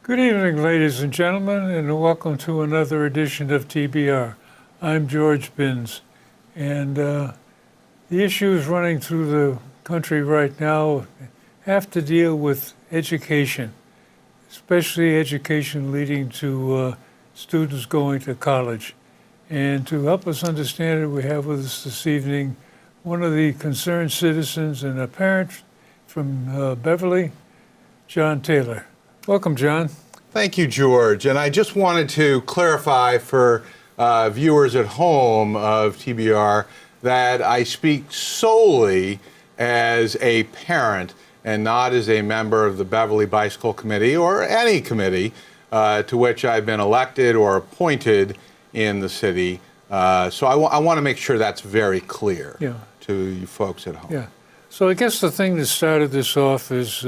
Good evening, ladies and gentlemen, and welcome to another edition of TBR. I'm George Binns, and the issues running through the country right now have to deal with education, especially education leading to students going to college. And to help us understand it, we have with us this evening one of the concerned citizens and a parent from Beverly, John Taylor. Welcome, John. Thank you, George. And I just wanted to clarify for viewers at home of TBR that I speak solely as a parent and not as a member of the Beverly Bicycle Committee or any committee to which I've been elected or appointed in the city. So I want to make sure that's very clear to you folks at home. Yeah. So I guess the thing that started this off is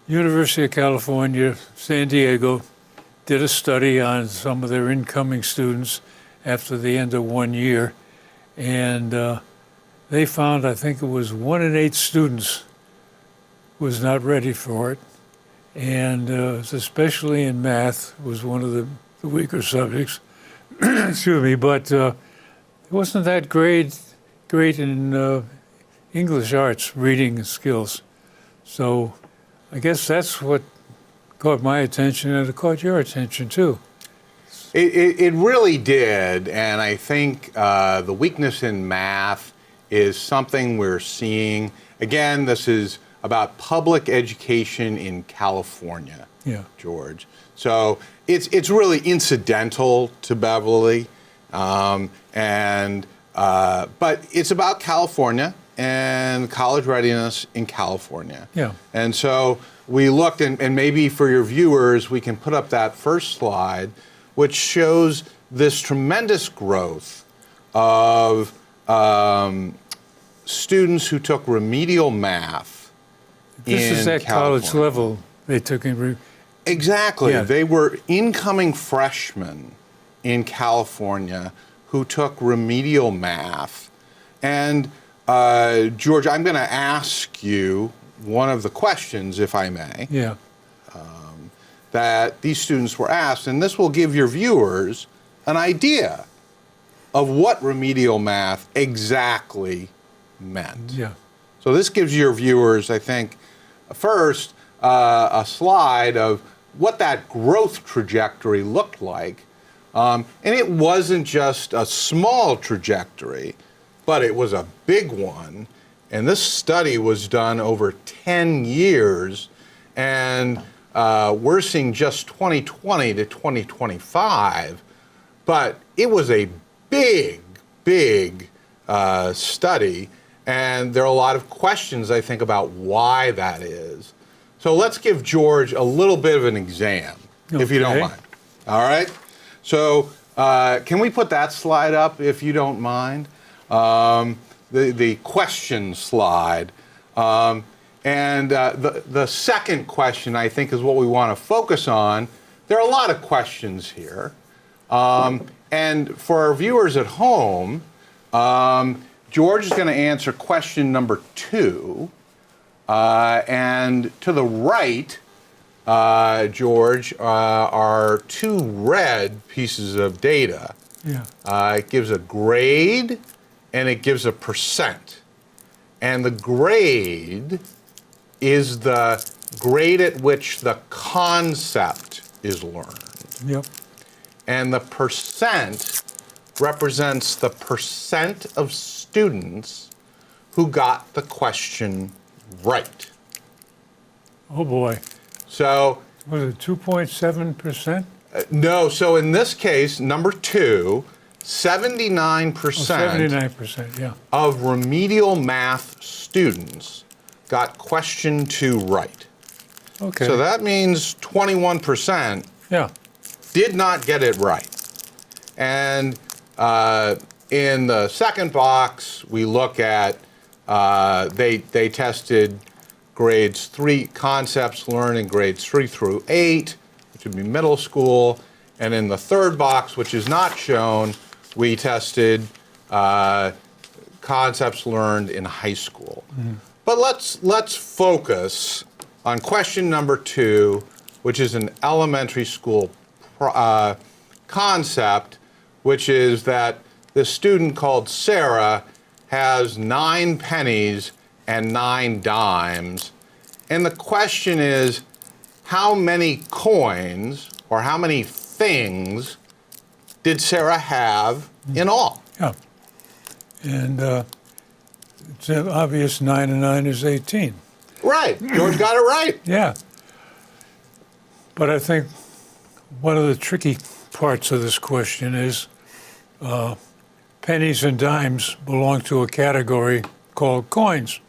University of California, San Diego, did a study on some of their incoming students after the end of 1 year, and they found, I think it was 1 in 8 students was not ready for it, and especially in math was one of the weaker subjects. Excuse me, but it wasn't that great in English arts, reading skills. So I guess that's what caught my attention, and it caught your attention too. It really did, and I think the weakness in math is something we're seeing. Again, this is about public education in California, George. So it's really incidental to Beverly, but it's about California and college readiness in California. Yeah. And so we looked, and maybe for your viewers, we can put up that first slide, which shows this tremendous growth of students who took remedial math in California. This is at college level they took in. Exactly. Yeah. They were incoming freshmen in California who took remedial math. And George, I'm going to ask you one of the questions, if I may, that these students were asked, and this will give your viewers an idea of what remedial math exactly meant. Yeah. So this gives your viewers, I think, first, a slide of what that growth trajectory looked like. And it wasn't just a small trajectory, but it was a big one. And this study was done over 10 years, and we're seeing just 2020 to 2025, but it was a big study, and there are a lot of questions, I think, about why that is. So let's give George a little bit of an exam, if you don't mind. All right? So can we put that slide up, if you don't mind? The question slide. And the second question, I think, is what we want to focus on. There are a lot of questions here. And for our viewers at home, George is going to answer question number 2. And to the right, George, are 2 red pieces of data. Yeah. It gives a grade and it gives a percent. And the grade is the grade at which the concept is learned. Yep. And the percent represents the percent of students who got the question right. Oh boy. So Was it 2.7%? No, so in this case, number 2, 79% 79%, yeah. of remedial math students got question 2 right. Okay. So that means 21% did not get it right. And in the second box, we look at, they tested grades 3, concepts learned in grades 3 through 8, which would be middle school. And in the third box, which is not shown, we tested concepts learned in high school. Mm-hmm. But let's focus on question number 2 which is an elementary school concept, which is that the student called Sarah has 9 pennies and 9 dimes. And the question is, how many coins or how many things did Sarah have in all? Yeah. And it's obvious 9 and 9 is 18. Right. George got it right. Yeah. But I think one of the tricky parts of this question is pennies and dimes belong to a category called coins.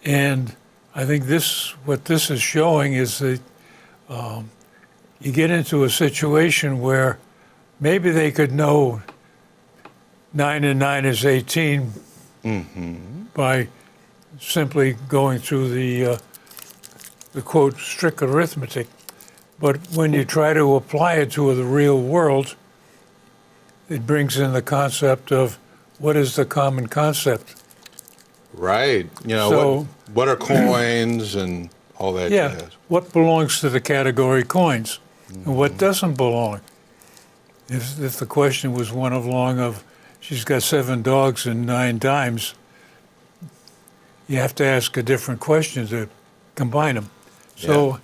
And I think what this is showing is that you get into a situation where maybe they could know 9 and 9 is 18 by simply going through the quote, strict arithmetic. But when you try to apply it to the real world, it brings in the concept of what is the common concept. Right. You know, So- what are coins and all that Yeah, jazz? what belongs to the category coins and what doesn't belong? If the question was one of she's got 7 dogs and 9 dimes, you have to ask a different question to combine them. So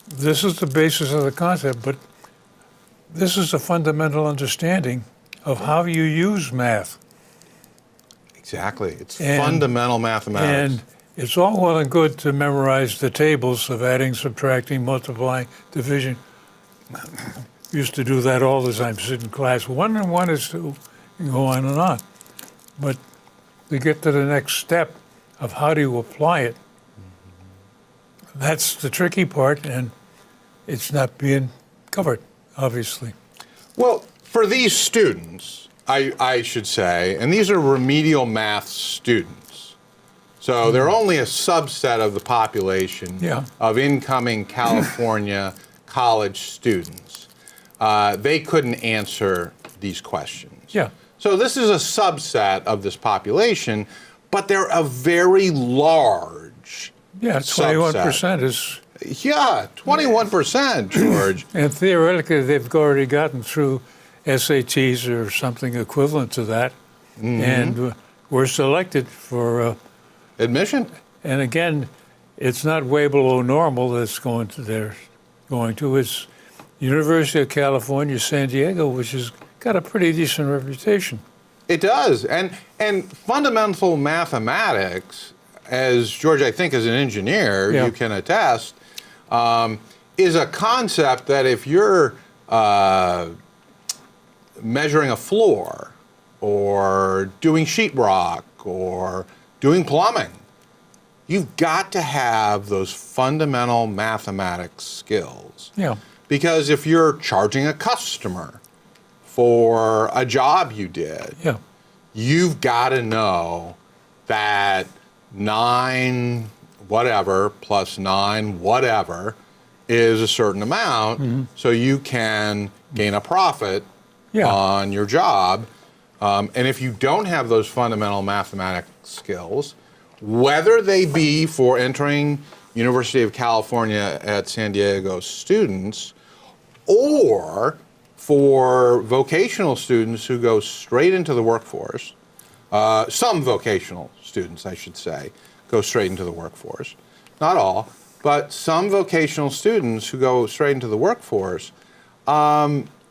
this is the basis of the concept, but this is a fundamental understanding of how you use math. Exactly. It's And- fundamental mathematics. And it's all well and good to memorize the tables of adding, subtracting, multiplying, division. Used to do that all the time, sit in class. 1 and 1 is 2, and go on and on. But to get to the next step of how do you apply it, that's the tricky part, and it's not being covered, obviously. Well, for these students, I should say, and these are remedial math students, so they're only a subset of the population Yeah. of incoming California college students. They couldn't answer these questions. Yeah. So this is a subset of this population, but they're a very large Yeah, 21% is, Yeah, 21%, George. and theoretically, they've already gotten through SATs or something equivalent to that, and were selected for. Admission. And again, it's not way below normal that's they're going to. It's University of California, San Diego, which has got a pretty decent reputation. It does. And fundamental mathematics, as George, I think, as an engineer, Yeah. you can attest, is a concept that if you're measuring a floor or doing sheetrock or doing plumbing, you've got to have those fundamental mathematics skills. Yeah. Because if you're charging a customer for a job you did, Yeah. you've got to know that 9 whatever plus 9 whatever is a certain amount, so you can gain a profit Yeah. on your job. And if you don't have those fundamental mathematics skills, whether they be for entering University of California at San Diego students or for vocational students who go straight into the workforce, some vocational students, I should say, go straight into the workforce. Not all, but some vocational students who go straight into the workforce,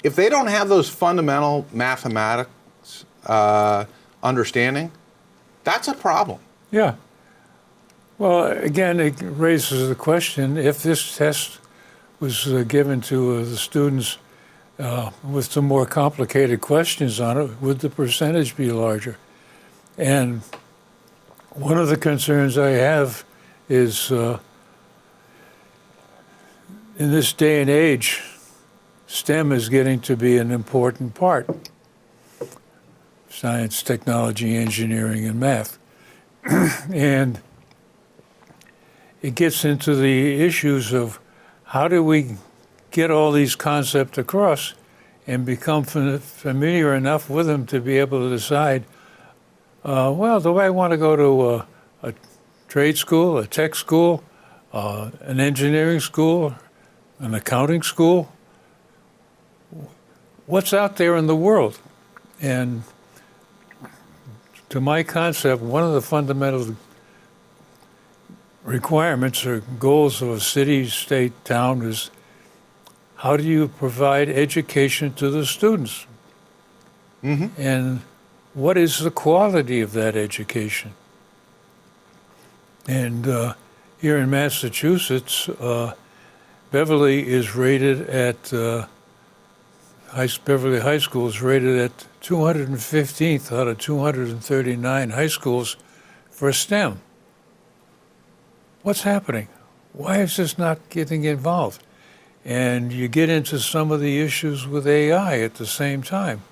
if they don't have those fundamental mathematics understanding, that's a problem. Yeah. Well, again, it raises the question, if this test was given to the students with some more complicated questions on it, would the percentage be larger? And one of the concerns I have is in this day and age, STEM is getting to be an important part. Science, technology, engineering, and math. And it gets into the issues of how do we get all these concepts across and become familiar enough with them to be able to decide, well, do I want to go to a trade school, a tech school, an engineering school, an accounting school. What's out there in the world? And to my concept, one of the fundamental requirements or goals of a city, state, town is how do you provide education to the students? Mm-hmm. And what is the quality of that education? And here in Massachusetts, Beverly is rated at, Beverly High School is rated at 215th out of 239 high schools for STEM. What's happening? Why is this not getting involved? And you get into some of the issues with AI at the same time.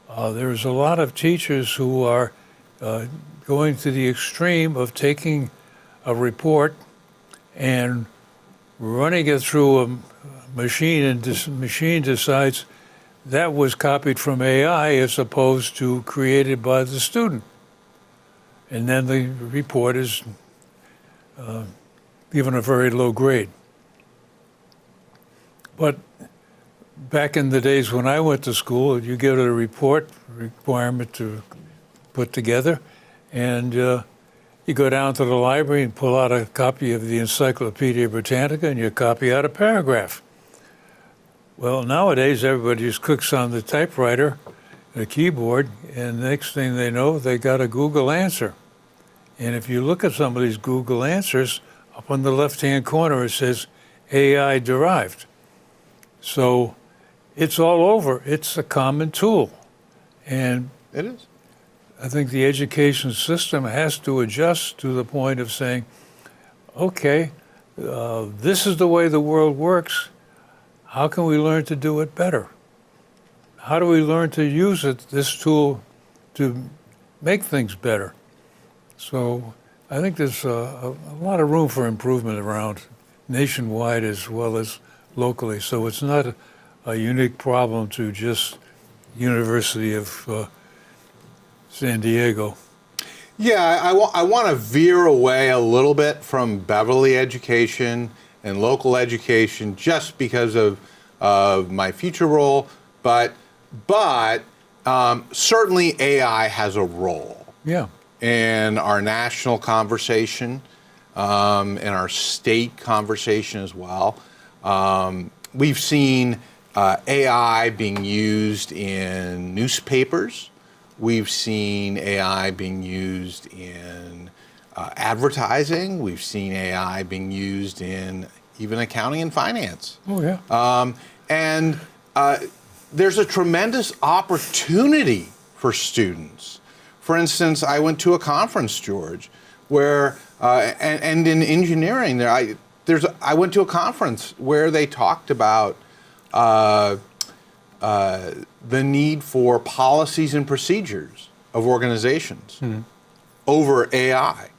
There's a lot of teachers who are going to the extreme of taking a report and running it through a machine, and this machine decides that was copied from AI as opposed to created by the student. And then the report is given a very low grade. But back in the days when I went to school, you get a report requirement to put together, and you go down to the library and pull out a copy of the Encyclopedia Britannica and you copy out a paragraph. Well, nowadays everybody just clicks on the typewriter, the keyboard, and the next thing they know, they got a Google answer. And if you look at some of these Google answers, up on the left-hand corner it says AI derived. So it's all over. It's a common tool. And It is. I think the education system has to adjust to the point of saying, okay, this is the way the world works. How can we learn to do it better? How do we learn to use this tool to make things better? So I think there's a lot of room for improvement around nationwide as well as locally. So it's not a unique problem to just University of San Diego. Yeah, I want to veer away a little bit from Beverly education and local education just because of my future role, but certainly AI has a role. Yeah. In our national conversation, in our state conversation as well. We've seen AI being used in newspapers. We've seen AI being used in advertising. We've seen AI being used in even accounting and finance. Oh, yeah. And there's a tremendous opportunity for students. For instance, I went to a conference, George, where, and in engineering, I went to a conference where they talked about the need for policies and procedures of organizations over AI.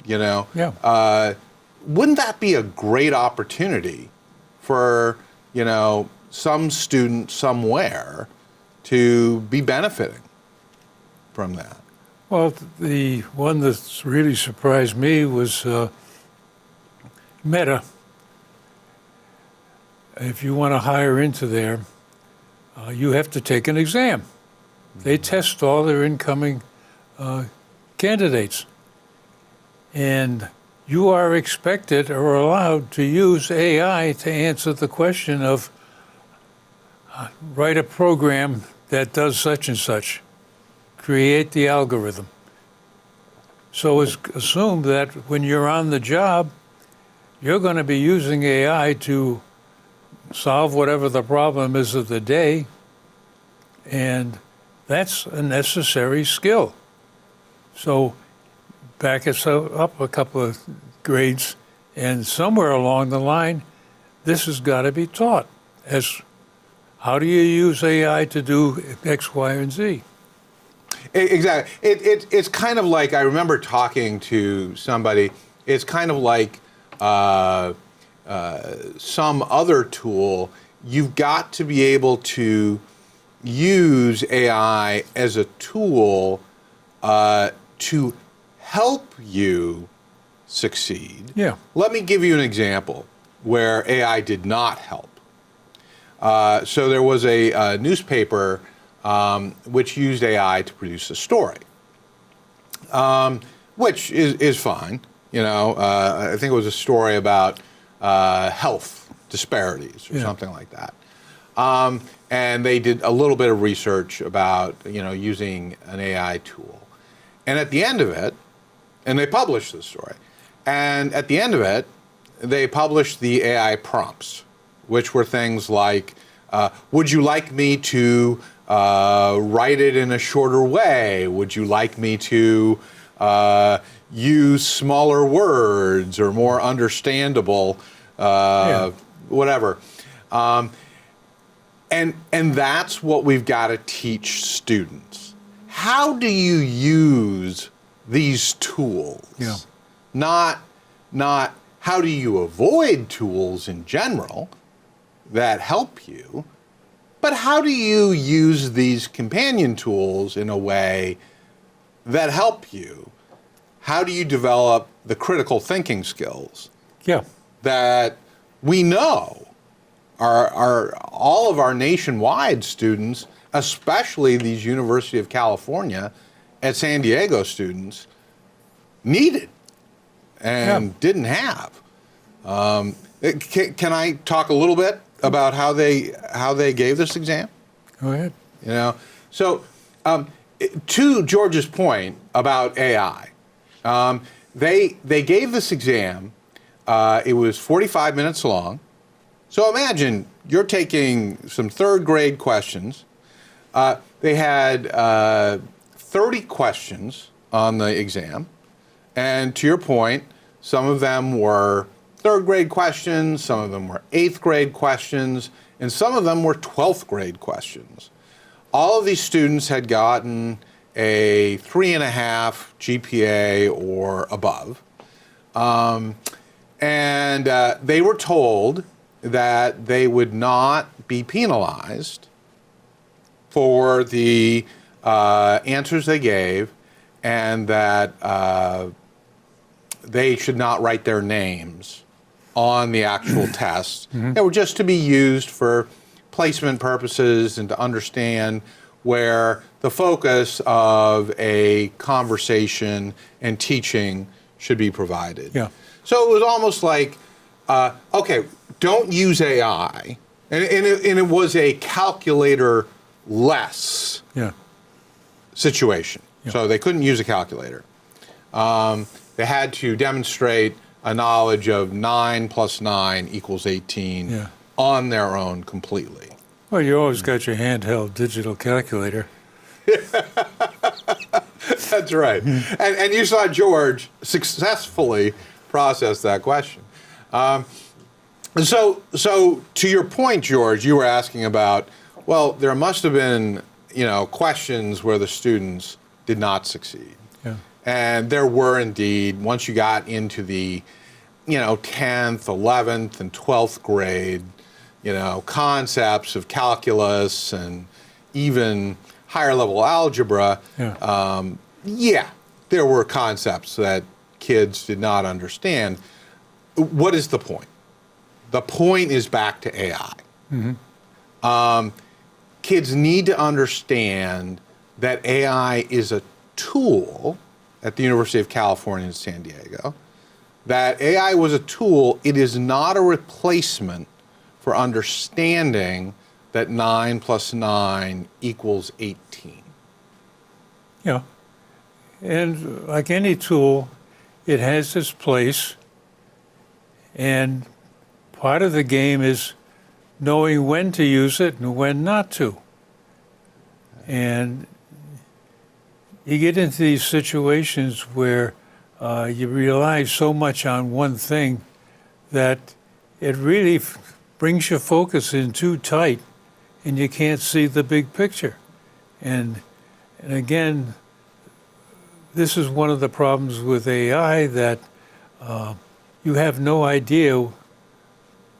You know, Yeah. Wouldn't that be a great opportunity for, you know, some student somewhere to be benefiting from that? Well, the one that's really surprised me was Meta. If you want to hire into there, you have to take an exam. They test all their incoming candidates. And you are expected or allowed to use AI to answer the question of write a program that does such and such, create the algorithm. So it's assumed that when you're on the job, you're going to be using AI to solve whatever the problem is of the day, and that's a necessary skill. So back us up a couple of grades, and somewhere along the line, this has got to be taught as how do you use AI to do X, Y, and Z? Exactly. It's kind of like, I remember talking to somebody, it's kind of like some other tool. You've got to be able to use AI as a tool to help you succeed. Yeah. Let me give you an example where AI did not help. So there was a newspaper which used AI to produce a story, which is fine. I think it was a story about health disparities or something like that. And they did a little bit of research about, using an AI tool. And at the end of it, and they published the story, and at the end of it, they published the AI prompts, which were things like, would you like me to write it in a shorter way? Would you like me to use smaller words or more understandable, whatever? And that's what we've got to teach students. How do you use these tools? Yeah. Not how do you avoid tools in general that help you, but how do you use these companion tools in a way that help you? How do you develop the critical thinking skills that we know are all of our nationwide students, especially these University of California at San Diego students, needed and didn't have. Can I talk a little bit about how they gave this exam? Go ahead. So to George's point about AI, they gave this exam. It was 45 minutes long. So imagine you're taking some third grade questions. They had 30 questions on the exam. And to your point, some of them were third grade questions, some of them were eighth grade questions, and some of them were 12th grade questions. All of these students had gotten a 3.5 GPA or above. And they were told that they would not be penalized for the answers they gave, and that they should not write their names on the actual test. They were just to be used for placement purposes and to understand where the focus of a conversation and teaching should be provided. Yeah. So it was almost like, okay, don't use AI. And it was a calculator-less situation. So they couldn't use a calculator. They had to demonstrate a knowledge of 9 plus 9 equals 18 on their own completely. Well, you always got your handheld digital calculator. That's right. And you saw George successfully process that question. So to your point, George, you were asking about, well, there must have been, questions where the students did not succeed. Yeah. And there were indeed, once you got into the, 10th, 11th, and 12th grade, concepts of calculus and even higher level algebra, there were concepts that kids did not understand. What is the point? The point is back to AI. Kids need to understand that AI is a tool at the University of California in San Diego, that AI was a tool. It is not a replacement for understanding that 9 plus 9 equals 18. Yeah. And like any tool, it has its place. And part of the game is knowing when to use it and when not to. And you get into these situations where you rely so much on one thing that it really brings your focus in too tight and you can't see the big picture. And again, this is one of the problems with AI, that you have no idea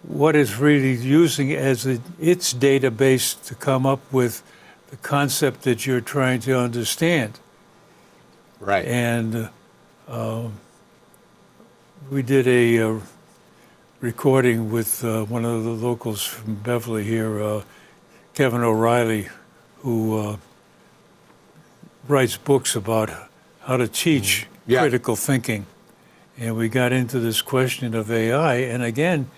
what it's really using as its database to come up with the concept that you're trying to understand. Right. And we did a recording with one of the locals from Beverly here, Kevin O'Reilly, who writes books about how to teach critical thinking. And we got into this question of AI. And again,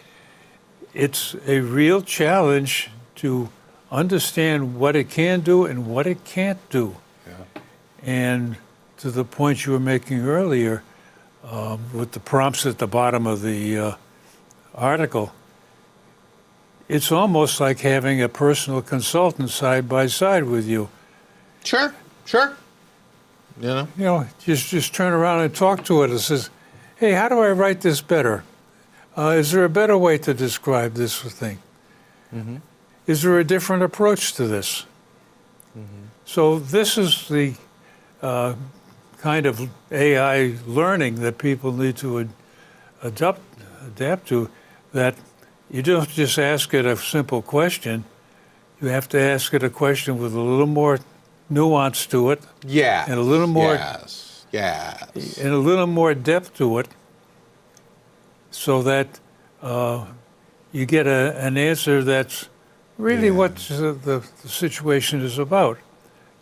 it's a real challenge to understand what it can do and what it can't do. Yeah. And to the point you were making earlier, with the prompts at the bottom of the article, it's almost like having a personal consultant side by side with you. Sure. You know, Just turn around and talk to it. It says, hey, how do I write this better? Is there a better way to describe this thing? Mm-hmm. Is there a different approach to this? Mm-hmm. So this is the kind of AI learning that people need to adapt to, that you don't just ask it a simple question. You have to ask it a question with a little more nuance to it. Yeah. And a little more Yes. and a little more depth to it, so that you get an answer that's really what the situation is about.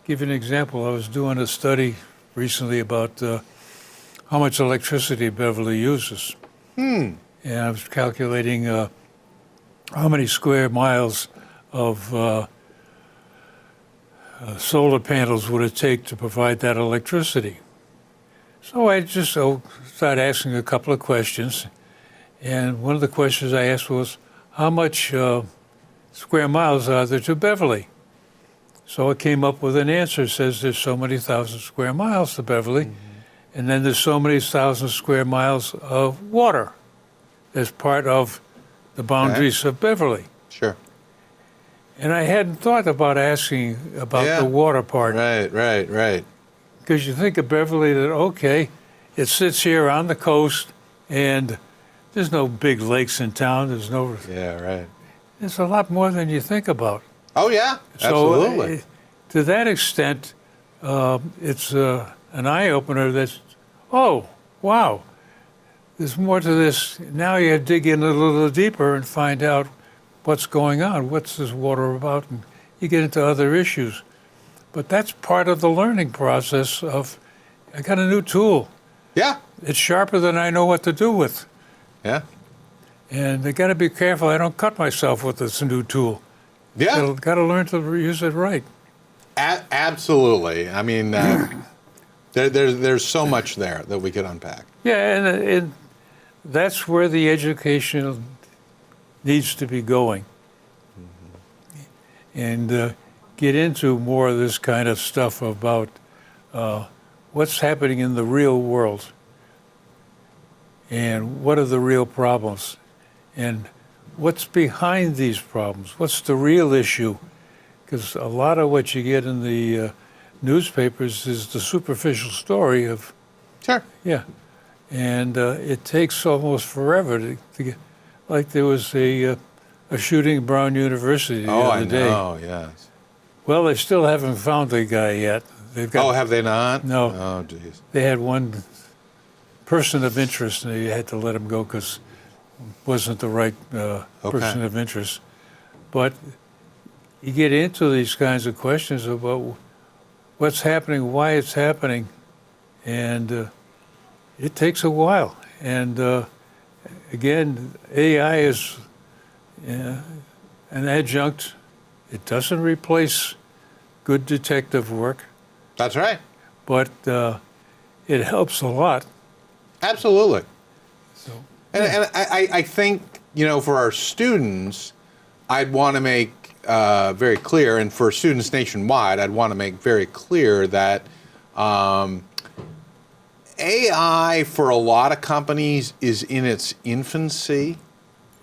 Give you an example. I was doing a study recently about how much electricity Beverly uses. And I was calculating how many square miles of solar panels would it take to provide that electricity. So I just started asking a couple of questions. And one of the questions I asked was, how much square miles are there to Beverly? So it came up with an answer. It says there's so many thousand square miles to Beverly, and then there's so many thousand square miles of water as part of the boundaries of Beverly. Sure. And I hadn't thought about asking about the water part. Right. Because you think of Beverly that, okay, it sits here on the coast, and there's no big lakes in town. There's no... Yeah, right. It's a lot more than you think about. Oh, yeah, absolutely. So, to that extent, it's an eye-opener that's, oh, wow, there's more to this. Now you dig in a little deeper and find out what's going on, what's this water about, and you get into other issues. But that's part of the learning process of, I got a new tool. Yeah. It's sharper than I know what to do with. Yeah. And I got to be careful I don't cut myself with this new tool. Yeah. Got to learn to use it right. Absolutely. I mean, there's so much there that we could unpack. Yeah, and that's where the education needs to be going. And get into more of this kind of stuff about what's happening in the real world and what are the real problems and what's behind these problems, what's the real issue. Because a lot of what you get in the newspapers is the superficial story of... Sure. Yeah. And it takes almost forever to get... Like there was a shooting at Brown University the other day. Oh, yes. Well, they still haven't found the guy yet. They've got, have they not? No. Oh, geez. They had one person of interest, and they had to let him go because wasn't the right person of interest. But you get into these kinds of questions about what's happening, why it's happening, and it takes a while. And again, AI is an adjunct. It doesn't replace good detective work. That's right. But it helps a lot. Absolutely. So, and I think, for our students, I'd want to make very clear, and for students nationwide, I'd want to make very clear that AI for a lot of companies is in its infancy.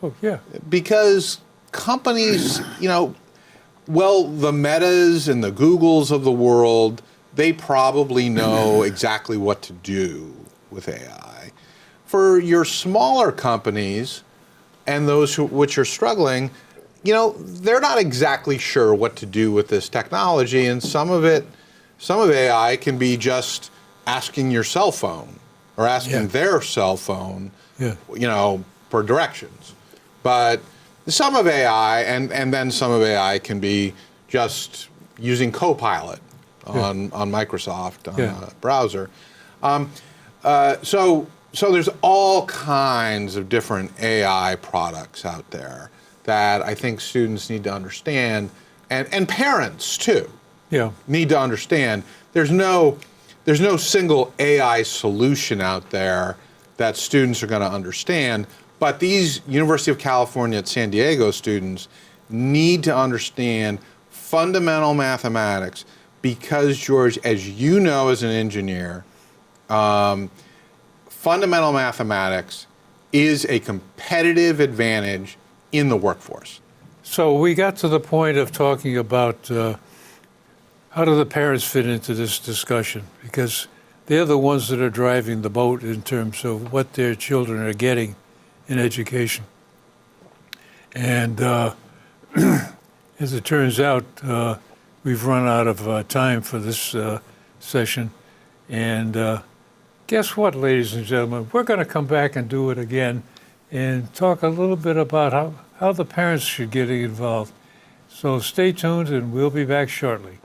Oh, yeah. Because companies, the Metas and the Googles of the world, they probably know exactly what to do with AI. For your smaller companies and those which are struggling, they're not exactly sure what to do with this technology, and some of AI can be just asking your cell phone or asking their cell phone Yeah. for directions. But some of AI, and then some of AI can be just using Copilot on Microsoft on a browser. So there's all kinds of different AI products out there that I think students need to understand, and parents too need to understand. There's no single AI solution out there that students are going to understand, but these University of California at San Diego students need to understand fundamental mathematics because, George, as you know as an engineer, fundamental mathematics is a competitive advantage in the workforce. So we got to the point of talking about how do the parents fit into this discussion? Because they're the ones that are driving the boat in terms of what their children are getting in education. And as it turns out, we've run out of time for this session. And guess what, ladies and gentlemen? We're going to come back and do it again and talk a little bit about how the parents should get involved. So stay tuned, and we'll be back shortly.